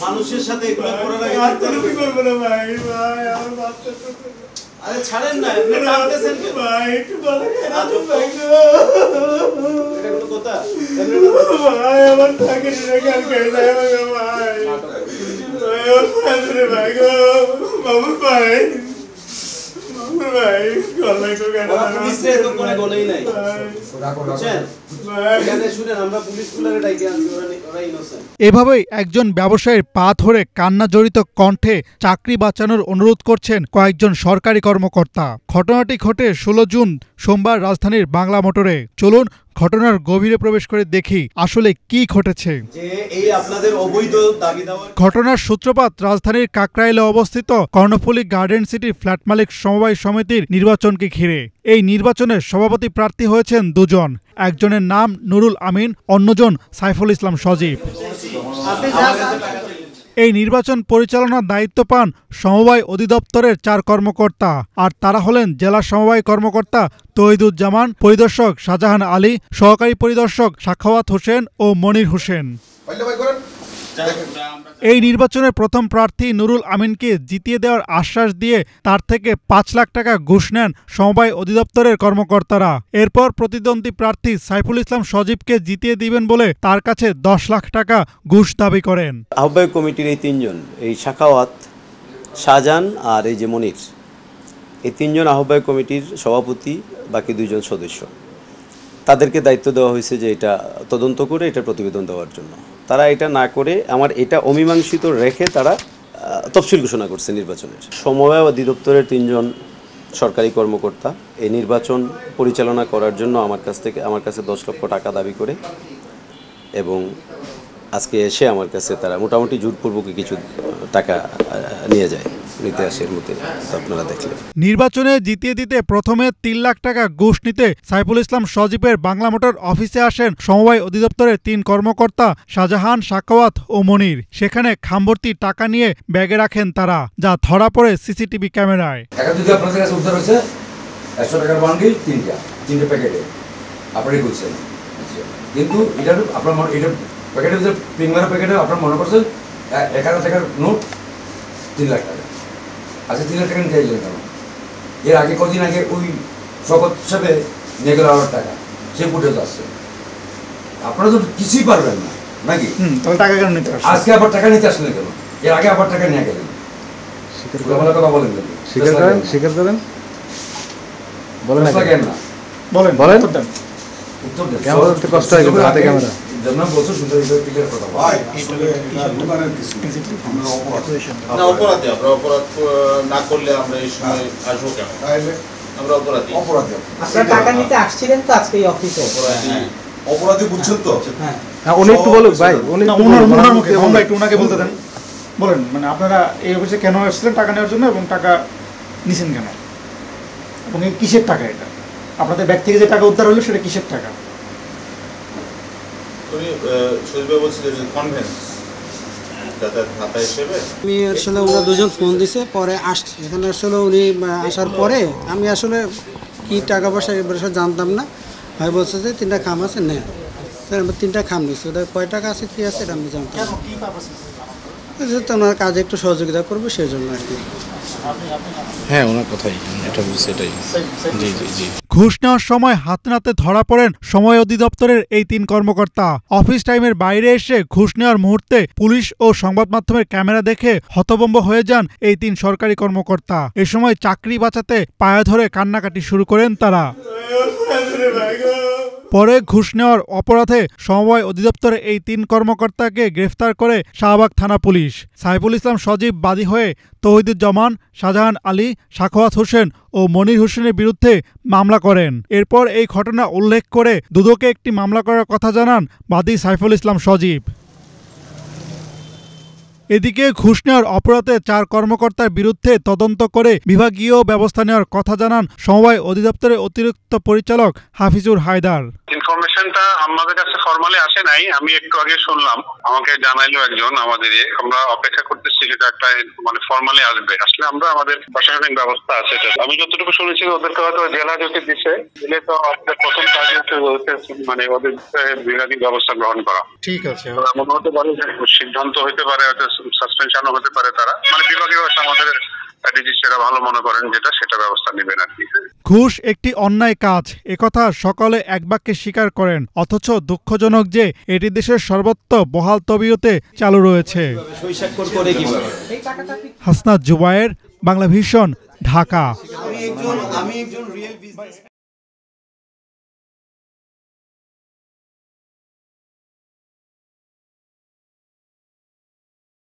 মানুষের সাথে এগুলো করার আগে আরে ছাড়েন না, আপনি টানতেছেন কেন ভাই? একটু কথা এটা কোনো কথা ভাই? আমার থাকে না কালকে যায় ভাই ভাই গো বাবু ভাই ভাই গলা কো কেন পুলিশে তো কোনো গলাই নাই বুঝছেন? এখানে শুনেন, আমরা পুলিশ কুলারে ডাইকে আনছি, ওরা ইনোসেন্ট। এভাবেই একজন ব্যবসায়ীর পা ধরে কান্না জড়িত কণ্ঠে চাকরি বাঁচানোর অনুরোধ করছেন কয়েকজন সরকারি কর্মকর্তা। ঘটনাটি ঘটে 16 জুন সোমবার রাজধানীর বাংলা মোটরে। চলুন ঘটনার গভীরে প্রবেশ করে দেখি আসলে কি ঘটেছে। ঘটনার সূত্রপাত রাজধানীর কাকরাইলে অবস্থিত কর্ণফুলী গার্ডেন সিটি ফ্ল্যাট মালিক সমবায় সমিতির নির্বাচনকে ঘিরে। এই নির্বাচনে সভাপতি প্রার্থী হয়েছেন দুজন, একজনের নাম নুরুল আমিন, অন্যজন সাইফুল ইসলাম সজীব। এই নির্বাচন পরিচালনার দায়িত্ব পান সমবায় অধিদপ্তরের 4 কর্মকর্তা, আর তারা হলেন জেলা সমবায় কর্মকর্তা তৌহিদুজ্জামান, পরিদর্শক শাহজাহান আলী, সহকারী পরিদর্শক সাখাওয়াত হোসেন ও মনির হোসেন। এই নির্বাচনের প্রথম প্রার্থী নুরুল আমিনকে জিতিয়ে দেওয়ার আশ্বাস দিয়ে তার থেকে 5 লাখ টাকা ঘুষ নেন সমবায় অধিদপ্তরের কর্মকর্তারা। এরপর প্রতিদ্বন্দ্বী প্রার্থী সাইফুল ইসলাম সজীবকে জিতিয়ে দিবেন বলে তার কাছে 10 লাখ টাকা ঘুষ দাবি করেন। আহ্বায়ক কমিটির এই 3 জন, এই সাখাওয়াত, শাহজাহান আর এই যে মনির, এই 3 জন আহ্বায়ক কমিটির সভাপতি, বাকি 2 জন সদস্য, তাদেরকে দায়িত্ব দেওয়া হয়েছে যে এটা তদন্ত করে এটা প্রতিবেদন দেওয়ার জন্য। তারা এটা না করে আমার এটা অমীমাংসিত রেখে তারা তফসিল ঘোষণা করছে নির্বাচনের। সমবায় অধিদপ্তরের 3 জন সরকারি কর্মকর্তা এই নির্বাচন পরিচালনা করার জন্য আমার কাছে 10 লক্ষ টাকা দাবি করে, এবং আজকে এসে আমার কাছে তারা মোটামুটি জোরপূর্বক কিছু টাকা নিয়ে যায়। নির্বাচনে জিতিয়ে দিতে প্রথমে 3 লাখ টাকা ঘুষ নিতে সাইফুল ইসলাম সজীবের বাংলা মোটর অফিসে আসেন সমবায় অধিদপ্তরের 3 কর্মকর্তা শাহজাহান, সাখাওয়াত ও মনির। সেখানে খামভর্তি টাকা নিয়ে ব্যাগে রাখেন তারা, যা ধরা পড়ে সিসিটিভি ক্যামেরায়। কিন্তু আপনার মনে করছেন 1000 টাকার নোট 3 লাখ টাকা। আচ্ছা 3 লাখ টাকা নিতে চাইলেন কেন? এর আগে কদিন আগে ওই শপথ হিসাবে নিয়ে গেল 8 টাকা, সে ফুটেজ আসছে। আপনারা তো কিছুই পারবেন না নাকি? টাকা কেন নিতে আসছেন? আজকে আবার টাকা নিতে আসলেন কেন? এর আগে আবার টাকা নিয়ে গেলেন। কথা বলেন, স্বীকার করেন, বলেন না, বলেন উত্তর দেন। কষ্ট হয় কিন্তু হাতে ক্যামেরা অপরাধী বুঝছেন তো? উনি একটু বলুক ভাই, ওনাকে বলতে দেন। বলেন, মানে আপনারা এই অফিসে কেন আসছিলেন টাকা নেওয়ার জন্য, এবং টাকা নিছেন কেন, এবং এই কিসের টাকা? এটা আপনাদের ব্যাগ থেকে যে টাকা উদ্ধার হলো সেটা কিসের টাকা? আমি আসলে ওরা 2 জন ফোন দিছে, পরে আসছে এখানে। আসলে উনি আসার পরে আমি আসলে কি টাকা পয়সা এবার জানতাম না। ভাই বলছে যে 3টা খাম আছে, নেন। 3টা খাম নিচ্ছে, ওদের কয় টাকা আছে কি আছে এটা আমি জানতাম না। ওনার কাজে একটু সহযোগিতা করবো সেই জন্য আর কি। হ্যাঁ, ওনার কথাই এটা বলছে, এটাই। জি জি জি। ঘুষ নেওয়ার সময় হাতে নাতে ধরা পড়েন সময় অধিদপ্তরের এই 3 কর্মকর্তা। অফিস টাইমের বাইরে এসে ঘুষ নেওয়ার মুহূর্তে পুলিশ ও সংবাদ মাধ্যমের ক্যামেরা দেখে হতভম্ব হয়ে যান এই 3 সরকারি কর্মকর্তা। এ সময় চাকরি বাঁচাতে পায়ে ধরে কান্নাকাটি শুরু করেন তারা। পরে ঘুষ নেওয়ার অপরাধে সমবায় অধিদপ্তরের এই 3 কর্মকর্তাকে গ্রেফতার করে শাহবাগ থানা পুলিশ। সাইফুল ইসলাম সজীব বাদী হয়ে তৌহিদুজ্জামান, শাহজাহান আলী, সাখাওয়াত হোসেন ও মনির হোসেনের বিরুদ্ধে মামলা করেন। এরপর এই ঘটনা উল্লেখ করে দুদকে একটি মামলা করার কথা জানান বাদী সাইফুল ইসলাম সজীব। এদিকে ঘুষ নেওয়ার অপরাধে 4 কর্মকর্তার বিরুদ্ধে তদন্ত করে বিভাগীয় ব্যবস্থা নেওয়ার কথা জানান সমবায় অধিদপ্তরের অতিরিক্ত পরিচালক হাফিজুর হায়দার। ইনফরমেশনটা আমাদের কাছে ফর্মালি আসে নাই, আমি একটু আগে শুনলাম, আমাকে জানাইলো একজন আমাদের, আমরা অপেক্ষা করতেছি সেটা একটা মানে ফর্মালি আসবে, আসলে আমরা আমাদের প্রশাসনিক ব্যবস্থা আছে। আমি যতটুকু শুনেছি ওদেরকে হয়তো জেলা যদি দিছে, দিলে তো আমাদের প্রথম কাজ হচ্ছে মানে ওদের বিভাগীয় ব্যবস্থা গ্রহণ করা। ঠিক আছে, এমন হতে পারে সিদ্ধান্ত হতে পারে, হয়তো সাসপেনশনও হতে পারে, তারা মানে বিভাগীয় ব্যবস্থা আমাদের সেটা ভালো মনে করেন যেটা সেটা ব্যবস্থা নেবেন আর কি। ঘুষ একটি অন্যায় কাজ, একথা সকলে এক বাক্যে স্বীকার করেন, অথচ দুঃখজনক যে এটি দেশের সর্বত্র বহাল তবিয়তে চালু রয়েছে। হাসনাত জুবায়ের, বাংলা ভিশন, ঢাকা।